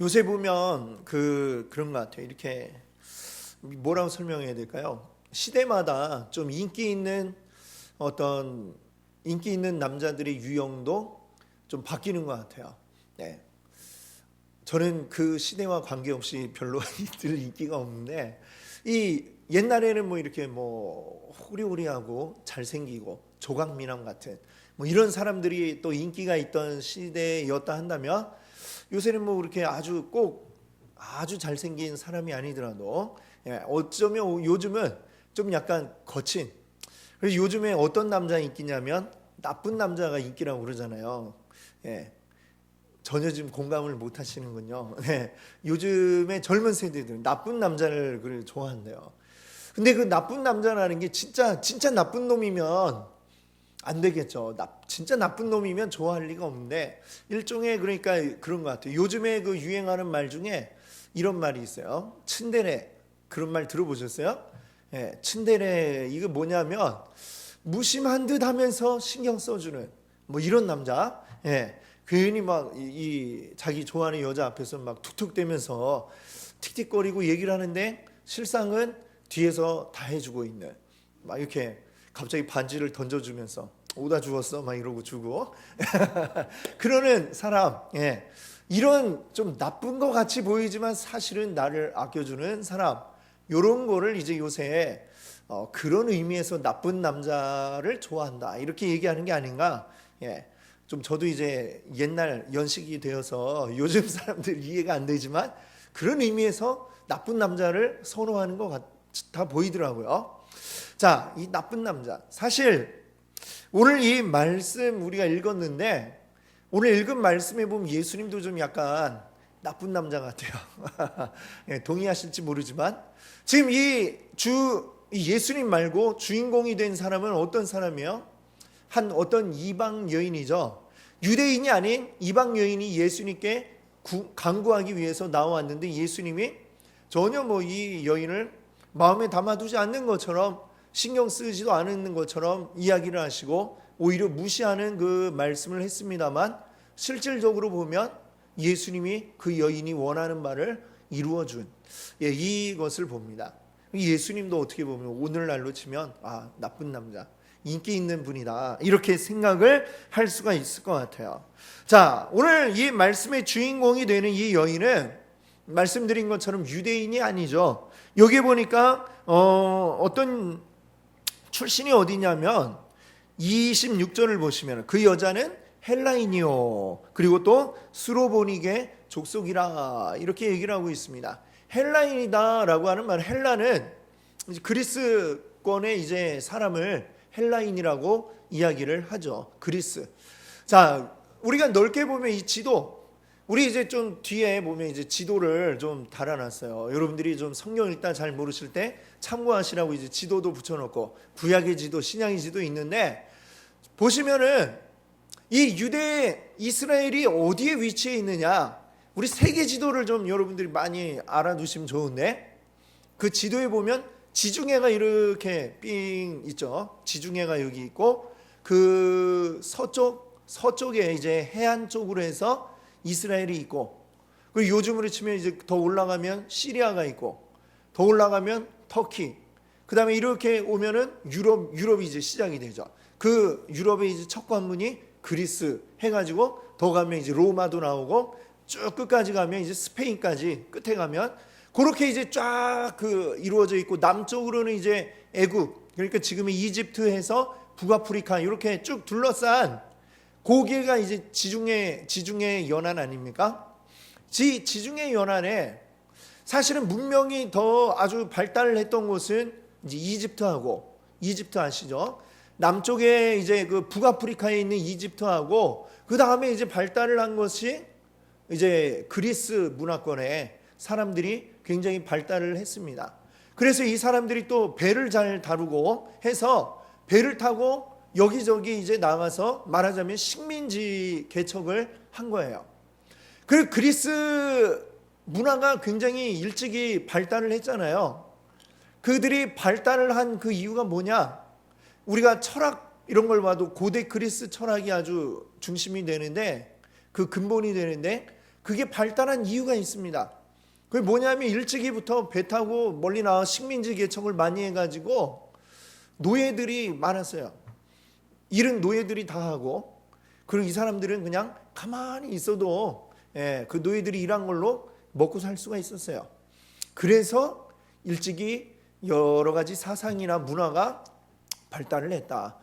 요새 보면 그런 것 같아요. 이렇게 뭐라고 설명해야 될까요? 시대마다 좀 인기 있는 남자들의 유형도 좀 바뀌는 것 같아요. 네. 저는 그 시대와 관계없이 별로 들 인기가 없는데, 이 옛날에는 뭐 이렇게 뭐 호리호리하고 잘생기고 조각미남 같은 뭐 이런 사람들이 또 인기가 있던 시대였다 한다면, 요새는 뭐 그렇게 아주 잘생긴 사람이 아니더라도 어쩌면 요즘은 좀 약간 거친, 그래서 요즘에 어떤 남자 인기냐면 나쁜 남자가 인기라고 그러잖아요. 예. 전혀 지금 공감을 못 하시는군요. 네. 요즘에 젊은 세대들은 나쁜 남자를 좋아한대요. 근데 그 나쁜 남자라는 게 진짜 나쁜 놈이면 안 되겠죠. 진짜 나쁜 놈이면 좋아할 리가 없는데, 일종의 그러니까 그런 것 같아요. 요즘에 그 유행하는 말 중에 이런 말이 있어요. 츤데레. 그런 말 들어보셨어요? 예, 츤데레 이거 뭐냐면 무심한 듯 하면서 신경 써주는 뭐 이런 남자. 예, 괜히 막 자기 좋아하는 여자 앞에서 막 툭툭대면서 틱틱거리고 얘기를 하는데 실상은 뒤에서 다 해주고 있는, 막 이렇게 갑자기 반지를 던져주면서 오다 주웠어 막 이러고 주고 그러는 사람. 예, 이런 좀 나쁜 것 같이 보이지만 사실은 나를 아껴주는 사람, 이런 거를 이제 요새 그런 의미에서 나쁜 남자를 좋아한다 이렇게 얘기하는 게 아닌가. 예, 좀 저도 이제 옛날 연식이 되어서 요즘 사람들 이해가 안 되지만 그런 의미에서 나쁜 남자를 선호하는 것 같아 보이더라고요. 자, 이 나쁜 남자, 사실 오늘 이 말씀 우리가 읽었는데, 오늘 읽은 말씀에 보면 예수님도 좀 약간 나쁜 남자 같아요. 예, 동의하실지 모르지만 지금 이 예수님 말고 주인공이 된 사람은 어떤 사람이에요? 어떤 이방 여인이죠. 유대인이 아닌 이방 여인이 예수님께 간구하기 위해서 나왔는데, 예수님이 전혀 뭐 이 여인을 마음에 담아두지 않는 것처럼, 신경 쓰지도 않는 것처럼 이야기를 하시고 오히려 무시하는 그 말씀을 했습니다만, 실질적으로 보면 예수님이 그 여인이 원하는 바를 이루어준, 이것을 봅니다. 예수님도 어떻게 보면 오늘날로 치면 나쁜 남자, 인기 있는 분이다 이렇게 생각을 할 수가 있을 것 같아요. 자, 오늘 이 말씀의 주인공이 되는 이 여인은 말씀드린 것처럼 유대인이 아니죠. 여기 보니까 어떤 출신이 어디냐면 26절을 보시면 그 여자는 헬라인이요 그리고 또 수로보니게 족속이라 이렇게 얘기를 하고 있습니다. 헬라인이다라고 하는 말, 헬라는 그리스권의 이제 사람을 헬라인이라고 이야기를 하죠. 그리스. 자, 우리가 넓게 보면 이 지도, 우리 이제 좀 뒤에 보면 이제 지도를 좀 달아놨어요. 여러분들이 좀 성경 읽다 잘 모르실 때 참고하시라고 이제 지도도 붙여놓고, 구약의 지도, 신약의 지도 있는데, 보시면은 이 유대 이스라엘이 어디에 위치해 있느냐, 우리 세계 지도를 좀 여러분들이 많이 알아두시면 좋은데, 그 지도에 보면 지중해가 이렇게 삥 있죠. 지중해가 여기 있고, 그 서쪽에 이제 해안 쪽으로 해서 이스라엘이 있고, 그리고 요즘으로 치면 이제 더 올라가면 시리아가 있고, 더 올라가면 터키, 그 다음에 이렇게 오면은 유럽이 이제 시작이 되죠. 그 유럽의 이제 첫 관문이 그리스 해가지고 더 가면 이제 로마도 나오고, 쭉 끝까지 가면 이제 스페인까지 끝에 가면 그렇게 이제 쫙 이루어져 있고, 남쪽으로는 이제 애굽, 그러니까 지금의 이집트에서 북아프리카 이렇게 쭉 둘러싼 고개가 이제 지중해 연안 아닙니까? 지중해 연안에 사실은 문명이 더 아주 발달을 했던 곳은 이제 이집트 아시죠? 남쪽에 이제 그 북아프리카에 있는 이집트하고, 그 다음에 이제 발달을 한 것이 이제 그리스 문화권에 사람들이 굉장히 발달을 했습니다. 그래서 이 사람들이 또 배를 잘 다루고 해서 배를 타고 여기저기 이제 나가서 말하자면 식민지 개척을 한 거예요. 그리고 그리스 문화가 굉장히 일찍이 발달을 했잖아요. 그들이 발달을 한 그 이유가 뭐냐? 우리가 철학 이런 걸 봐도 고대 그리스 철학이 아주 중심이 되는데, 그 근본이 되는데, 그게 발달한 이유가 있습니다. 그게 뭐냐면 일찍이부터 배 타고 멀리 나와 식민지 개척을 많이 해가지고 노예들이 많았어요. 일은 노예들이 다 하고, 그리고 이 사람들은 그냥 가만히 있어도 그 노예들이 일한 걸로 먹고 살 수가 있었어요. 그래서 일찍이 여러 가지 사상이나 문화가 발달을 했다.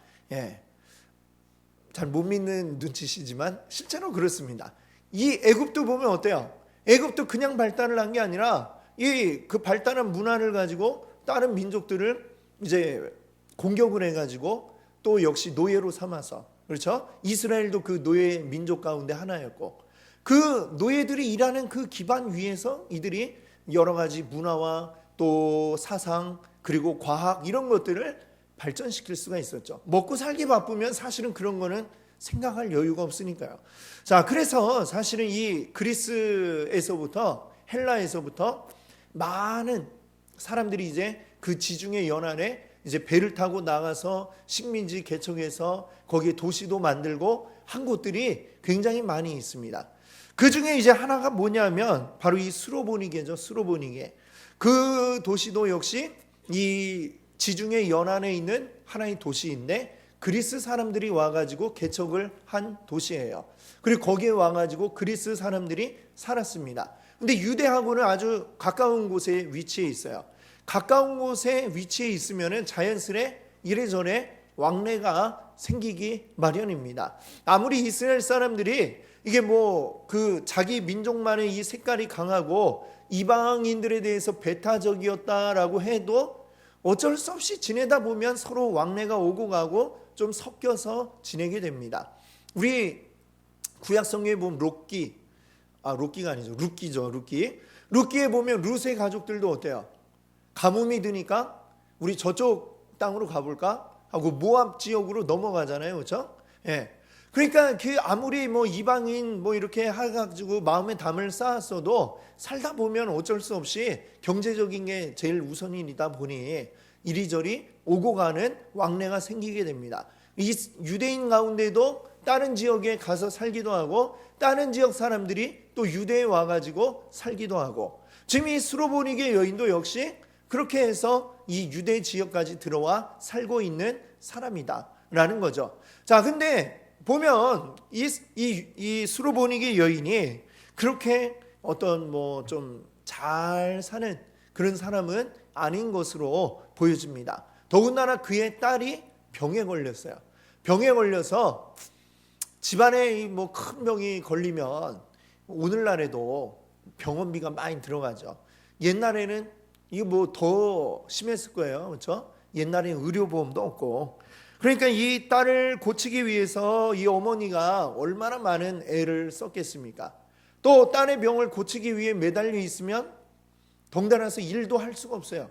잘 못 믿는 눈치시지만 실제로 그렇습니다. 이 애굽도 보면 어때요? 애굽도 그냥 발달을 한 게 아니라 이 그 발달한 문화를 가지고 다른 민족들을 이제 공격을 해가지고 또 역시 노예로 삼아서, 그렇죠? 이스라엘도 그 노예 민족 가운데 하나였고, 그 노예들이 일하는 그 기반 위에서 이들이 여러 가지 문화와 또 사상 그리고 과학 이런 것들을 발전시킬 수가 있었죠. 먹고 살기 바쁘면 사실은 그런 거는 생각할 여유가 없으니까요. 자, 그래서 사실은 이 그리스에서부터 헬라에서부터 많은 사람들이 이제 그 지중해 연안에 이제 배를 타고 나가서 식민지 개척해서 거기에 도시도 만들고 한 곳들이 굉장히 많이 있습니다. 그 중에 이제 하나가 뭐냐면 바로 이 스로보니게죠. 스로보니게. 그 도시도 역시 이 지중해 연안에 있는 하나의 도시인데 그리스 사람들이 와가지고 개척을 한 도시예요. 그리고 거기에 와가지고 그리스 사람들이 살았습니다. 근데 유대하고는 아주 가까운 곳에 위치해 있어요. 가까운 곳에 위치해 있으면은 자연스레 이래저래 왕래가 생기기 마련입니다. 아무리 이스라엘 사람들이 이게 뭐 그 자기 민족만의 이 색깔이 강하고 이방인들에 대해서 배타적이었다라고 해도 어쩔 수 없이 지내다 보면 서로 왕래가 오고 가고 좀 섞여서 지내게 됩니다. 우리 구약 성경에 보면 롯기가 아니죠. 룻기죠. 룻기에 보면 룻의 가족들도 어때요? 가뭄이 드니까 우리 저쪽 땅으로 가볼까 하고 모압 지역으로 넘어가잖아요, 그렇죠? 그러니까 그 아무리 뭐 이방인 뭐 이렇게 해가지고 마음에 담을 쌓았어도 살다 보면 어쩔 수 없이 경제적인 게 제일 우선이다 보니 이리저리 오고 가는 왕래가 생기게 됩니다. 이 유대인 가운데도 다른 지역에 가서 살기도 하고 다른 지역 사람들이 또 유대에 와가지고 살기도 하고, 지금 이 스로보니게 여인도 역시 그렇게 해서 이 유대 지역까지 들어와 살고 있는 사람이다라는 거죠. 자, 근데 보면 이 스로보니게 여인이 그렇게 어떤 뭐 좀 잘 사는 그런 사람은 아닌 것으로 보여집니다. 더군다나 그의 딸이 병에 걸렸어요. 병에 걸려서 집안에 뭐 큰 병이 걸리면 오늘날에도 병원비가 많이 들어가죠. 옛날에는 이게 뭐 더 심했을 거예요, 그렇죠? 옛날에 의료보험도 없고. 그러니까 이 딸을 고치기 위해서 이 어머니가 얼마나 많은 애를 썼겠습니까? 또 딸의 병을 고치기 위해 매달려 있으면 덩달아서 일도 할 수가 없어요.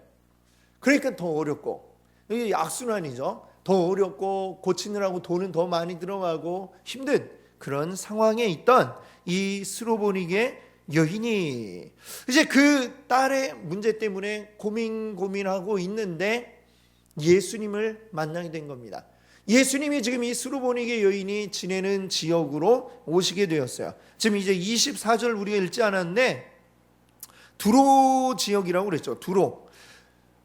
그러니까 더 어렵고, 이게 악순환이죠. 더 어렵고 고치느라고 돈은 더 많이 들어가고 힘든 그런 상황에 있던 이 스로보니게 여인이 이제 그 딸의 문제 때문에 고민하고 있는데 예수님을 만나게 된 겁니다. 예수님이 지금 이 스로보니게 여인이 지내는 지역으로 오시게 되었어요. 지금 이제 24절 우리가 읽지 않았는데 두로 지역이라고 그랬죠.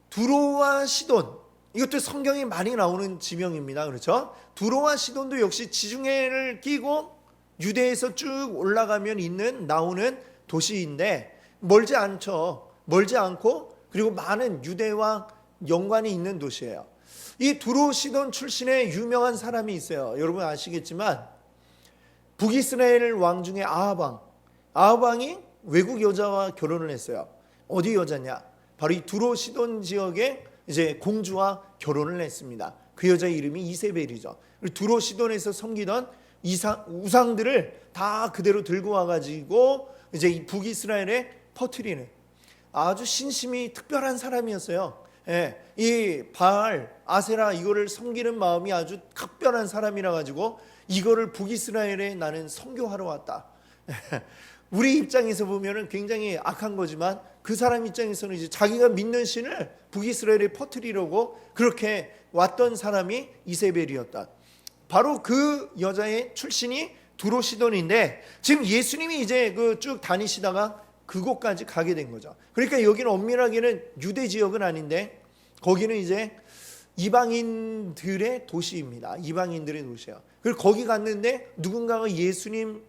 두로와 시돈, 이것도 성경에 많이 나오는 지명입니다. 그렇죠? 두로와 시돈도 역시 지중해를 끼고 유대에서 쭉 올라가면 나오는 도시인데 멀지 않고 그리고 많은 유대와 연관이 있는 도시예요. 이 두로 시돈 출신의 유명한 사람이 있어요. 여러분 아시겠지만 북이스라엘 왕 중에 아합왕이 외국 여자와 결혼을 했어요. 어디 여자냐? 바로 이 두로 시돈 지역의 이제 공주와 결혼을 했습니다. 그 여자의 이름이 이세벨이죠. 두로 시돈에서 섬기던 우상들을 다 그대로 들고 와가지고 이제 이 북이스라엘에 퍼뜨리는 아주 신심이 특별한 사람이었어요. 이 바알, 아세라 이거를 섬기는 마음이 아주 특별한 사람이라 가지고 이거를 북이스라엘에 나는 선교하러 왔다. 우리 입장에서 보면은 굉장히 악한 거지만 그 사람 입장에서는 이제 자기가 믿는 신을 북이스라엘에 퍼뜨리려고 그렇게 왔던 사람이 이세벨이었다. 바로 그 여자의 출신이 두로 시돈인데 지금 예수님이 이제 그 쭉 다니시다가 그곳까지 가게 된 거죠. 그러니까 여기는 엄밀하게는 유대 지역은 아닌데 거기는 이제 이방인들의 도시입니다. 이방인들의 도시예요. 그리고 거기 갔는데 누군가가 예수님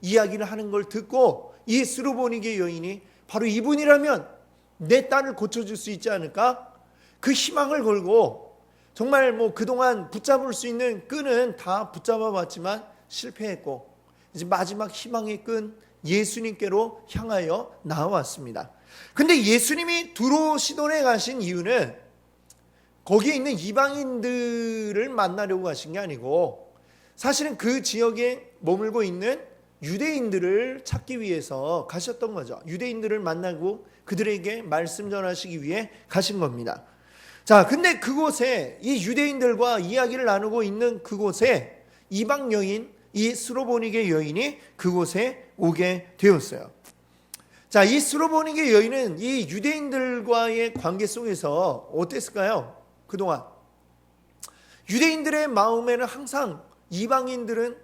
이야기를 하는 걸 듣고 이 스로보니게 여인이 바로 이분이라면 내 딸을 고쳐줄 수 있지 않을까? 그 희망을 걸고 정말 뭐 그동안 붙잡을 수 있는 끈은 다 붙잡아 봤지만 실패했고 이제 마지막 희망의 끈 예수님께로 향하여 나왔습니다. 근데 예수님이 두로 시돈에 가신 이유는 거기에 있는 이방인들을 만나려고 가신 게 아니고 사실은 그 지역에 머물고 있는 유대인들을 찾기 위해서 가셨던 거죠. 유대인들을 만나고 그들에게 말씀 전하시기 위해 가신 겁니다. 자, 근데 그곳에 이 유대인들과 이야기를 나누고 있는 그곳에 이방 여인, 이 스로보니게 여인이 그곳에 오게 되었어요. 자, 이 스로보니게 여인은 이 유대인들과의 관계 속에서 어땠을까요? 그동안 유대인들의 마음에는 항상 이방인들은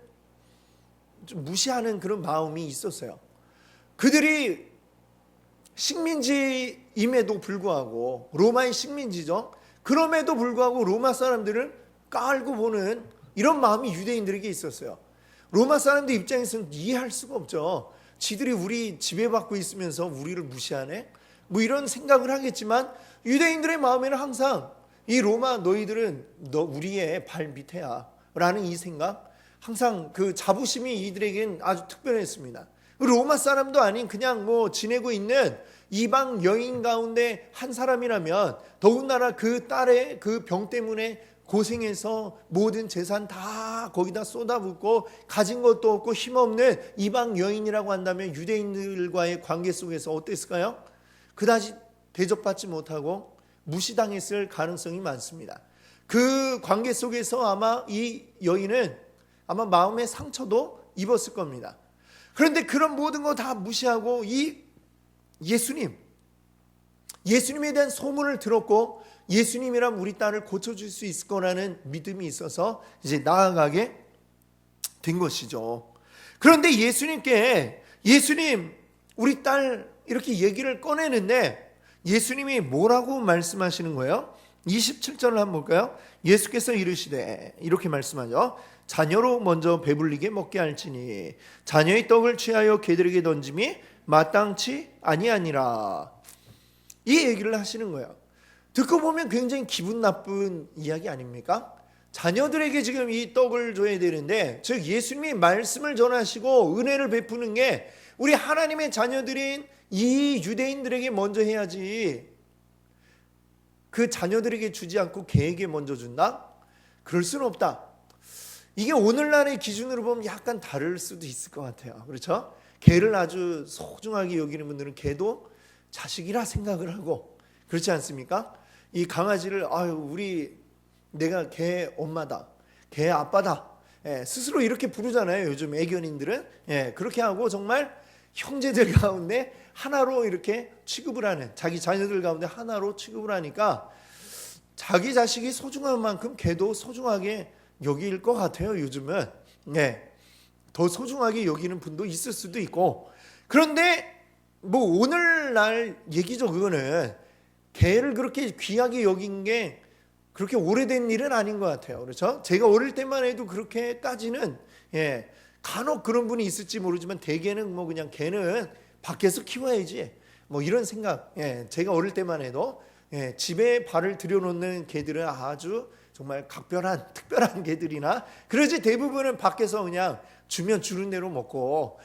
좀 무시하는 그런 마음이 있었어요. 그들이 식민지임에도 불구하고 로마의 식민지죠. 그럼에도 불구하고 로마 사람들을 깔고 보는 이런 마음이 유대인들에게 있었어요. 로마 사람들 입장에서는 이해할 수가 없죠. 지들이 우리 지배받고 있으면서 우리를 무시하네? 뭐 이런 생각을 하겠지만 유대인들의 마음에는 항상 이 로마 너희들은 우리의 발 밑에야 라는 이 생각, 항상 그 자부심이 이들에겐 아주 특별했습니다. 로마 사람도 아닌 그냥 뭐 지내고 있는 이방 여인 가운데 한 사람이라면 더군다나 그 딸의 그 병 때문에 고생해서 모든 재산 다 거기다 쏟아붓고 가진 것도 없고 힘없는 이방 여인이라고 한다면 유대인들과의 관계 속에서 어땠을까요? 그다지 대접받지 못하고 무시당했을 가능성이 많습니다. 그 관계 속에서 아마 이 여인은 아마 마음의 상처도 입었을 겁니다. 그런데 그런 모든 거 다 무시하고 이 예수님에 대한 소문을 들었고 예수님이란 우리 딸을 고쳐줄 수 있을 거라는 믿음이 있어서 이제 나아가게 된 것이죠. 그런데 예수님 우리 딸 이렇게 얘기를 꺼내는데 예수님이 뭐라고 말씀하시는 거예요? 27절을 한번 볼까요? 예수께서 이르시되 이렇게 말씀하죠. 자녀로 먼저 배불리게 먹게 할지니 자녀의 떡을 취하여 개들에게 던짐이 마땅치 아니하니라. 이 얘기를 하시는 거예요. 듣고 보면 굉장히 기분 나쁜 이야기 아닙니까? 자녀들에게 지금 이 떡을 줘야 되는데 즉 예수님이 말씀을 전하시고 은혜를 베푸는 게 우리 하나님의 자녀들인 이 유대인들에게 먼저 해야지 그 자녀들에게 주지 않고 개에게 먼저 준다? 그럴 수는 없다. 이게 오늘날의 기준으로 보면 약간 다를 수도 있을 것 같아요. 그렇죠? 개를 아주 소중하게 여기는 분들은 개도 자식이라 생각을 하고 그렇지 않습니까? 이 강아지를 내가 개 엄마다, 개 아빠다, 스스로 이렇게 부르잖아요. 요즘 애견인들은 그렇게 하고 정말 형제들 가운데 하나로 이렇게 취급을 하는, 자기 자녀들 가운데 하나로 취급을 하니까 자기 자식이 소중한 만큼 개도 소중하게 여길 것 같아요. 요즘은 더 소중하게 여기는 분도 있을 수도 있고. 그런데 뭐 오늘날 얘기죠. 그거는 개를 그렇게 귀하게 여긴 게 그렇게 오래된 일은 아닌 것 같아요. 그렇죠? 제가 어릴 때만 해도 그렇게까지는 간혹 그런 분이 있을지 모르지만 대개는 뭐 그냥 개는 밖에서 키워야지 뭐 이런 생각. 제가 어릴 때만 해도 집에 발을 들여놓는 개들은 아주 정말 각별한 특별한 개들이나 그러지 대부분은 밖에서 그냥 주면 주는 대로 먹고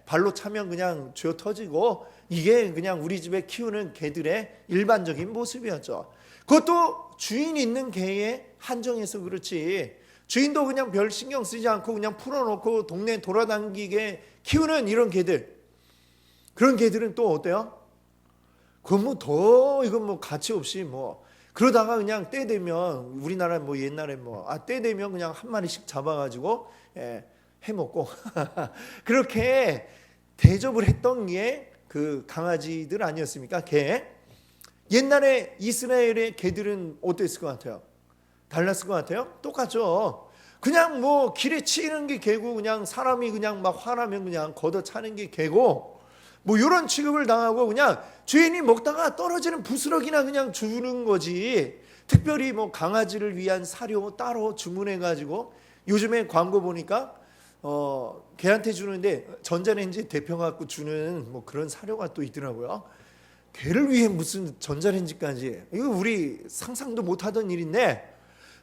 발로 차면 그냥 쥐어 터지고 이게 그냥 우리 집에 키우는 개들의 일반적인 모습이었죠. 그것도 주인 있는 개에 한정해서 그렇지 주인도 그냥 별 신경 쓰지 않고 그냥 풀어놓고 동네 돌아다니게 키우는 이런 개들, 그런 개들은 또 어때요? 그건 뭐 더 이건 뭐 가치 없이 뭐 그러다가 그냥 때 되면 우리나라 뭐 옛날에 때 되면 그냥 한 마리씩 잡아가지고 해 먹고 그렇게 대접을 했던 게 그 강아지들 아니었습니까? 개. 옛날에 이스라엘의 개들은 어땠을 것 같아요? 달랐을 것 같아요? 똑같죠. 그냥 뭐 길에 치이는 게 개고 그냥 사람이 그냥 막 화나면 그냥 걷어차는 게 개고 뭐 이런 취급을 당하고 그냥 주인이 먹다가 떨어지는 부스러기나 그냥 주는 거지. 특별히 뭐 강아지를 위한 사료 따로 주문해 가지고 요즘에 광고 보니까 개한테 주는데 전자레인지 데펴 갖고 주는 뭐 그런 사료가 또 있더라고요. 개를 위해 무슨 전자레인지까지. 이거 우리 상상도 못 하던 일인데,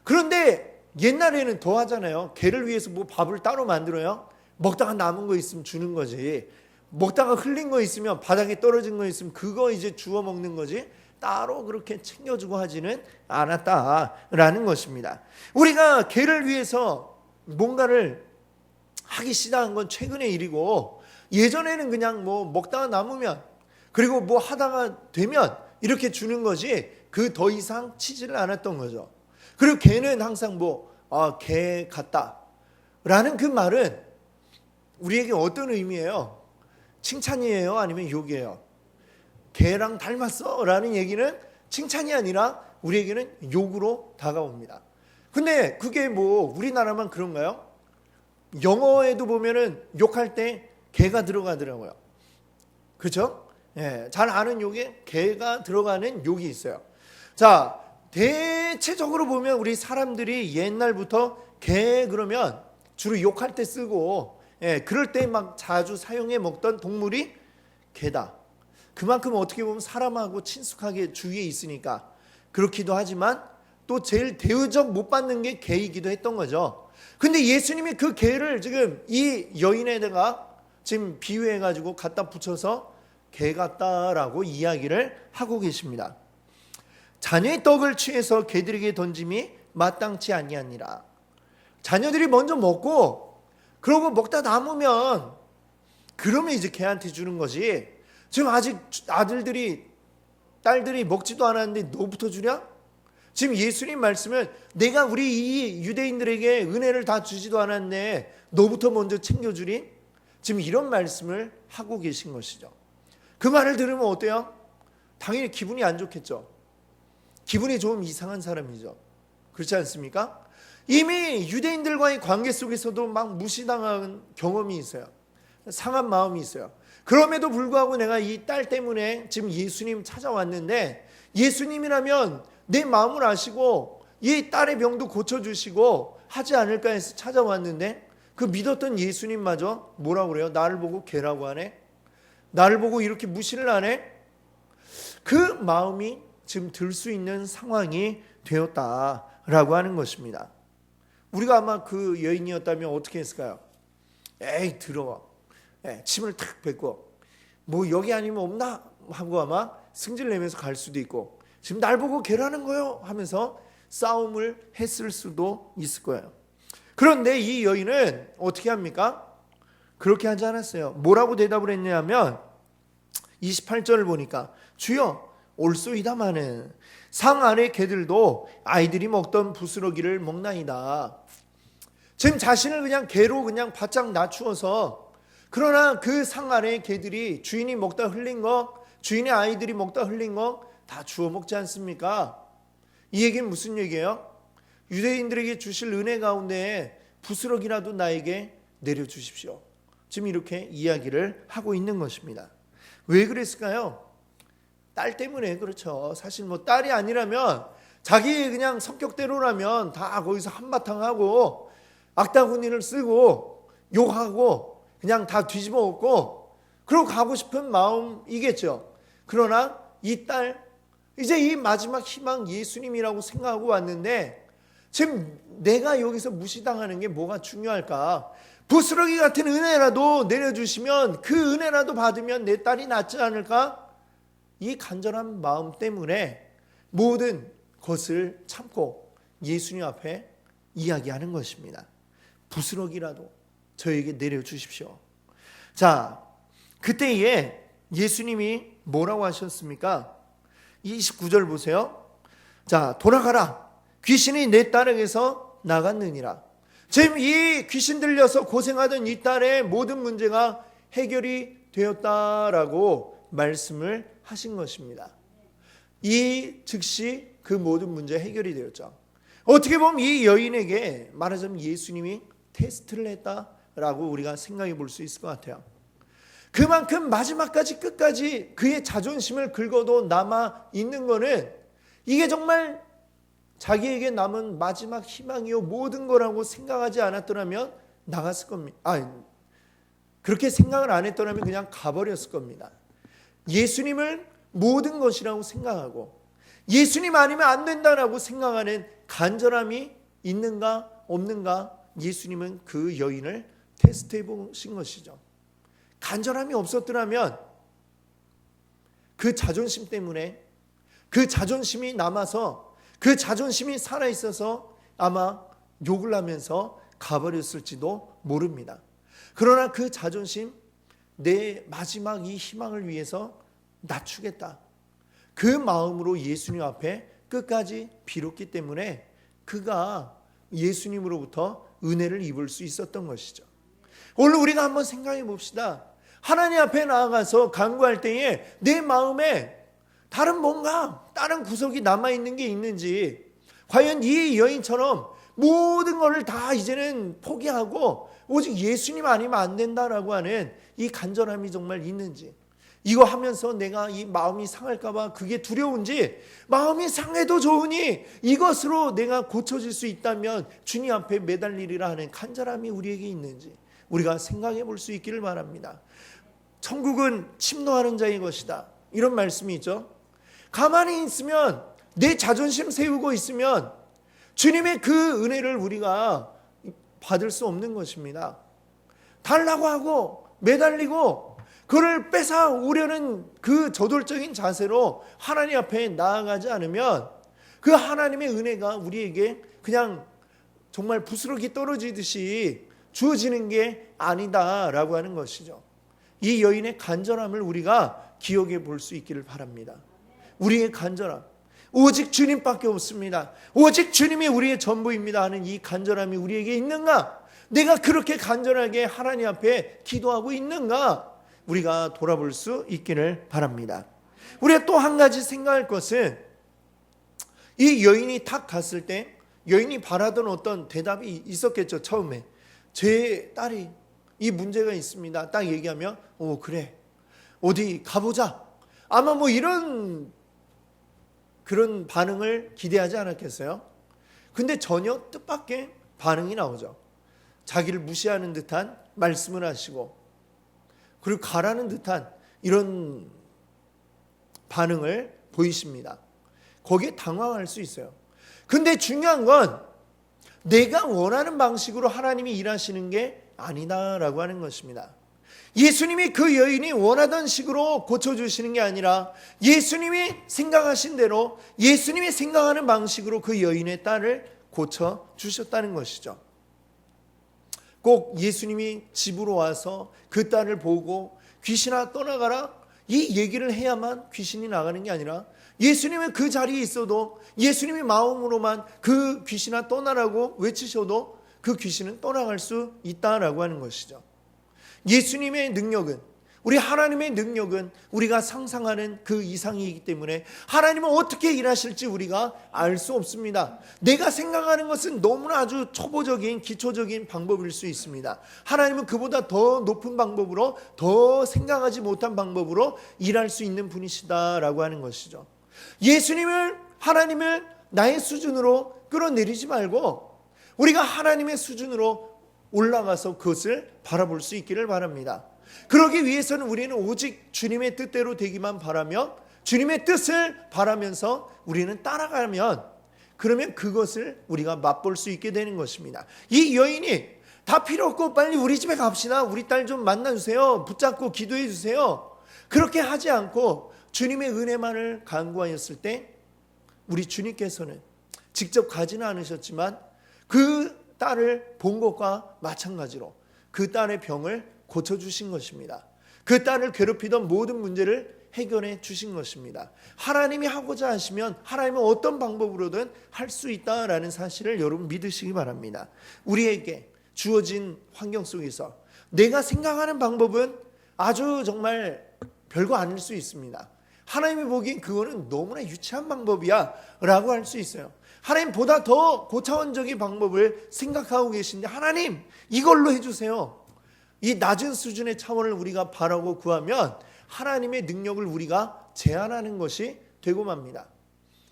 그런데 옛날에는 더 하잖아요. 개를 위해서 뭐 밥을 따로 만들어요. 먹다가 남은 거 있으면 주는 거지. 먹다가 흘린 거 있으면 바닥에 떨어진 거 있으면 그거 이제 주워 먹는 거지. 따로 그렇게 챙겨주고 하지는 않았다라는 것입니다. 우리가 개를 위해서 뭔가를 하기 시작한 건 최근의 일이고, 예전에는 그냥 뭐 먹다가 남으면 그리고 뭐 하다가 되면 이렇게 주는 거지 그 더 이상 치지를 않았던 거죠. 그리고 개는 항상 개 같다 라는 그 말은 우리에게 어떤 의미예요? 칭찬이에요? 아니면 욕이에요? 개랑 닮았어 라는 얘기는 칭찬이 아니라 우리에게는 욕으로 다가옵니다. 근데 그게 뭐 우리나라만 그런가요? 영어에도 보면은 욕할 때 개가 들어가더라고요. 그렇죠? 예, 잘 아는 욕에 개가 들어가는 욕이 있어요. 자, 대체적으로 보면 우리 사람들이 옛날부터 개 그러면 주로 욕할 때 쓰고, 그럴 때 막 자주 사용해 먹던 동물이 개다. 그만큼 어떻게 보면 사람하고 친숙하게 주위에 있으니까 그렇기도 하지만 또 제일 대우적 못 받는 게 개이기도 했던 거죠. 근데 예수님이 그 개를 지금 이 여인에다가 지금 비유해 가지고 갖다 붙여서 개 같다라고 이야기를 하고 계십니다. 자녀의 떡을 취해서 개들에게 던짐이 마땅치 아니하니라. 자녀들이 먼저 먹고 그러고 먹다 남으면 그러면 이제 개한테 주는 거지. 지금 아직 아들들이 딸들이 먹지도 않았는데 너부터 주냐? 지금 예수님 말씀은 내가 우리 이 유대인들에게 은혜를 다 주지도 않았네, 너부터 먼저 챙겨주리? 지금 이런 말씀을 하고 계신 것이죠. 그 말을 들으면 어때요? 당연히 기분이 안 좋겠죠. 기분이 좀 이상한 사람이죠. 그렇지 않습니까? 이미 유대인들과의 관계 속에서도 막 무시당한 경험이 있어요. 상한 마음이 있어요. 그럼에도 불구하고 내가 이 딸 때문에 지금 예수님 찾아왔는데, 예수님이라면 내 마음을 아시고 이 딸의 병도 고쳐주시고 하지 않을까 해서 찾아왔는데, 그 믿었던 예수님마저 뭐라고 그래요? 나를 보고 개라고 하네? 나를 보고 이렇게 무시를 하네? 그 마음이 지금 들 수 있는 상황이 되었다라고 하는 것입니다. 우리가 아마 그 여인이었다면 어떻게 했을까요? 에이 들어와, 침을 탁 뱉고 뭐 여기 아니면 없나 하고 아마 승질 내면서 갈 수도 있고, 지금 날 보고 개라는 거요 하면서 싸움을 했을 수도 있을 거예요. 그런데 이 여인은 어떻게 합니까? 그렇게 하지 않았어요. 뭐라고 대답을 했냐면 28절을 보니까 주여 올소이다마는 상 안의 개들도 아이들이 먹던 부스러기를 먹나이다. 지금 자신을 그냥 개로 그냥 바짝 낮추어서, 그러나 그 상 안의 개들이 주인이 먹다 흘린 거, 주인의 아이들이 먹다 흘린 거 다 주워 먹지 않습니까? 이 얘기는 무슨 얘기예요? 유대인들에게 주실 은혜 가운데 부스러기라도 나에게 내려주십시오. 지금 이렇게 이야기를 하고 있는 것입니다. 왜 그랬을까요? 딸 때문에 그렇죠. 사실 뭐 딸이 아니라면 자기 그냥 성격대로라면 다 거기서 한바탕 하고 악다구니를 쓰고 욕하고 그냥 다 뒤집어 엎고 그러고 가고 싶은 마음이겠죠. 그러나 이 딸, 이제 이 마지막 희망 예수님이라고 생각하고 왔는데 지금 내가 여기서 무시당하는 게 뭐가 중요할까? 부스러기 같은 은혜라도 내려주시면 그 은혜라도 받으면 내 딸이 낫지 않을까? 이 간절한 마음 때문에 모든 것을 참고 예수님 앞에 이야기하는 것입니다. 부스러기라도 저에게 내려주십시오. 자, 그때에 예수님이 뭐라고 하셨습니까? 29절 보세요. 자, 돌아가라. 귀신이 내 딸에게서 나갔느니라. 지금 이 귀신 들려서 고생하던 이 딸의 모든 문제가 해결이 되었다라고 말씀을 하신 것입니다. 이 즉시 그 모든 문제 해결이 되었죠. 어떻게 보면 이 여인에게 말하자면 예수님이 테스트를 했다라고 우리가 생각해 볼 수 있을 것 같아요. 그만큼 마지막까지 끝까지 그의 자존심을 긁어도 남아 있는 거는 이게 정말 자기에게 남은 마지막 희망이요 모든 거라고 생각하지 않았더라면 나갔을 겁니다. 그렇게 생각을 안 했더라면 그냥 가버렸을 겁니다. 예수님을 모든 것이라고 생각하고 예수님 아니면 안 된다라고 생각하는 간절함이 있는가 없는가, 예수님은 그 여인을 테스트해 보신 것이죠. 간절함이 없었더라면 그 자존심 때문에, 그 자존심이 남아서, 그 자존심이 살아있어서 아마 욕을 하면서 가버렸을지도 모릅니다. 그러나 그 자존심, 내 마지막 이 희망을 위해서 낮추겠다, 그 마음으로 예수님 앞에 끝까지 빌었기 때문에 그가 예수님으로부터 은혜를 입을 수 있었던 것이죠. 오늘 우리가 한번 생각해 봅시다. 하나님 앞에 나아가서 간구할 때에 내 마음에 다른 구석이 남아있는 게 있는지, 과연 이 여인처럼 모든 것을 다 이제는 포기하고 오직 예수님 아니면 안 된다라고 하는 이 간절함이 정말 있는지, 이거 하면서 내가 이 마음이 상할까봐 그게 두려운지, 마음이 상해도 좋으니 이것으로 내가 고쳐질 수 있다면 주님 앞에 매달리리라 하는 간절함이 우리에게 있는지 우리가 생각해 볼 수 있기를 바랍니다. 천국은 침노하는 자의 것이다, 이런 말씀이 있죠. 가만히 있으면, 내 자존심 세우고 있으면 주님의 그 은혜를 우리가 받을 수 없는 것입니다. 달라고 하고 매달리고 그를 뺏어오려는 그 저돌적인 자세로 하나님 앞에 나아가지 않으면 그 하나님의 은혜가 우리에게 그냥 정말 부스러기 떨어지듯이 주어지는 게 아니다라고 하는 것이죠. 이 여인의 간절함을 우리가 기억해 볼 수 있기를 바랍니다. 우리의 간절함, 오직 주님밖에 없습니다, 오직 주님이 우리의 전부입니다 하는 이 간절함이 우리에게 있는가? 내가 그렇게 간절하게 하나님 앞에 기도하고 있는가? 우리가 돌아볼 수 있기를 바랍니다. 우리가 또 한 가지 생각할 것은, 이 여인이 탁 갔을 때 여인이 바라던 어떤 대답이 있었겠죠. 처음에 제 딸이 이 문제가 있습니다 딱 얘기하면 그래 어디 가보자, 아마 이런 그런 반응을 기대하지 않았겠어요? 근데 전혀 뜻밖의 반응이 나오죠. 자기를 무시하는 듯한 말씀을 하시고, 그리고 가라는 듯한 이런 반응을 보이십니다. 거기에 당황할 수 있어요. 근데 중요한 건 내가 원하는 방식으로 하나님이 일하시는 게 아니다라고 하는 것입니다. 예수님이 그 여인이 원하던 식으로 고쳐주시는 게 아니라 예수님이 생각하신 대로, 예수님이 생각하는 방식으로 그 여인의 딸을 고쳐주셨다는 것이죠. 꼭 예수님이 집으로 와서 그 딸을 보고 귀신아 떠나가라 이 얘기를 해야만 귀신이 나가는 게 아니라, 예수님은 그 자리에 있어도 예수님의 마음으로만 그 귀신아 떠나라고 외치셔도 그 귀신은 떠나갈 수 있다라고 하는 것이죠. 예수님의 능력은, 우리 하나님의 능력은 우리가 상상하는 그 이상이기 때문에 하나님은 어떻게 일하실지 우리가 알 수 없습니다. 내가 생각하는 것은 너무나 아주 초보적인 기초적인 방법일 수 있습니다. 하나님은 그보다 더 높은 방법으로, 더 생각하지 못한 방법으로 일할 수 있는 분이시다라고 하는 것이죠. 예수님을, 하나님을 나의 수준으로 끌어내리지 말고 우리가 하나님의 수준으로 올라가서 그것을 바라볼 수 있기를 바랍니다. 그러기 위해서는 우리는 오직 주님의 뜻대로 되기만 바라며 주님의 뜻을 바라면서 우리는 따라가면, 그러면 그것을 우리가 맛볼 수 있게 되는 것입니다. 이 여인이 다 필요 없고 빨리 우리 집에 갑시다, 우리 딸 좀 만나주세요, 붙잡고 기도해 주세요, 그렇게 하지 않고 주님의 은혜만을 간구하였을 때 우리 주님께서는 직접 가지는 않으셨지만 그 딸을 본 것과 마찬가지로 그 딸의 병을 고쳐주신 것입니다. 그 딸을 괴롭히던 모든 문제를 해결해 주신 것입니다. 하나님이 하고자 하시면 하나님은 어떤 방법으로든 할 수 있다라는 사실을 여러분 믿으시기 바랍니다. 우리에게 주어진 환경 속에서 내가 생각하는 방법은 아주 정말 별거 아닐 수 있습니다. 하나님이 보기엔 그거는 너무나 유치한 방법이야 라고 할 수 있어요. 하나님보다 더 고차원적인 방법을 생각하고 계신데 하나님 이걸로 해주세요. 이 낮은 수준의 차원을 우리가 바라고 구하면 하나님의 능력을 우리가 제한하는 것이 되고 맙니다.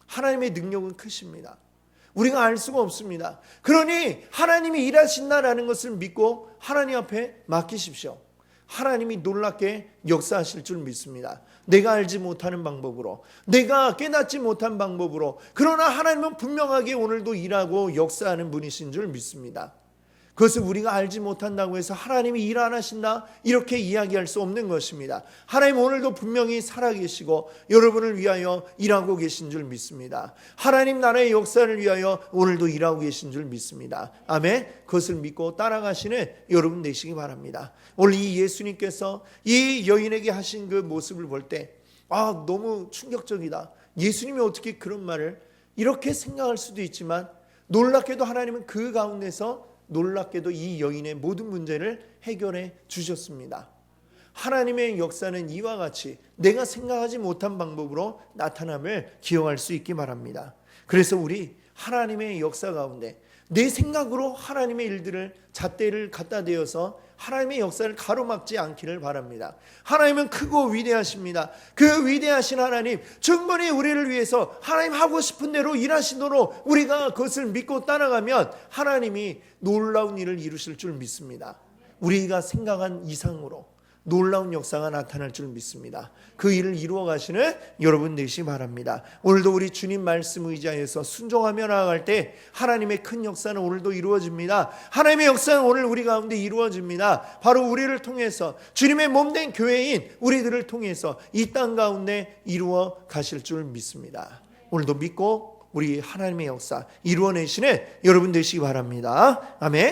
하나님의 능력은 크십니다. 우리가 알 수가 없습니다. 그러니 하나님이 일하신다라는 것을 믿고 하나님 앞에 맡기십시오. 하나님이 놀랍게 역사하실 줄 믿습니다. 내가 알지 못하는 방법으로, 내가 깨닫지 못한 방법으로, 그러나 하나님은 분명하게 오늘도 일하고 역사하는 분이신 줄 믿습니다. 그것을 우리가 알지 못한다고 해서 하나님이 일 안 하신다 이렇게 이야기할 수 없는 것입니다. 하나님 오늘도 분명히 살아계시고 여러분을 위하여 일하고 계신 줄 믿습니다. 하나님 나라의 역사를 위하여 오늘도 일하고 계신 줄 믿습니다. 아멘. 그것을 믿고 따라가시는 여러분 되시기 바랍니다. 오늘 이 예수님께서 이 여인에게 하신 그 모습을 볼 때 너무 충격적이다. 예수님이 어떻게 그런 말을 이렇게 생각할 수도 있지만 놀랍게도 하나님은 그 가운데서 놀랍게도 이 여인의 모든 문제를 해결해 주셨습니다. 하나님의 역사는 이와 같이 내가 생각하지 못한 방법으로 나타남을 기억할 수 있기 바랍니다. 그래서 우리 하나님의 역사 가운데 내 생각으로 하나님의 일들을 잣대를 갖다 대어서 하나님의 역사를 가로막지 않기를 바랍니다. 하나님은 크고 위대하십니다. 그 위대하신 하나님 충분히 우리를 위해서 하나님 하고 싶은 대로 일하시도록 우리가 그것을 믿고 따라가면 하나님이 놀라운 일을 이루실 줄 믿습니다. 우리가 생각한 이상으로 놀라운 역사가 나타날 줄 믿습니다. 그 일을 이루어 가시는 여러분 되시기 바랍니다. 오늘도 우리 주님 말씀 의지하여서 순종하며 나아갈 때 하나님의 큰 역사는 오늘도 이루어집니다. 하나님의 역사는 오늘 우리 가운데 이루어집니다. 바로 우리를 통해서 주님의 몸된 교회인 우리들을 통해서 이 땅 가운데 이루어 가실 줄 믿습니다. 오늘도 믿고 우리 하나님의 역사 이루어내시는 여러분 되시기 바랍니다. 아멘.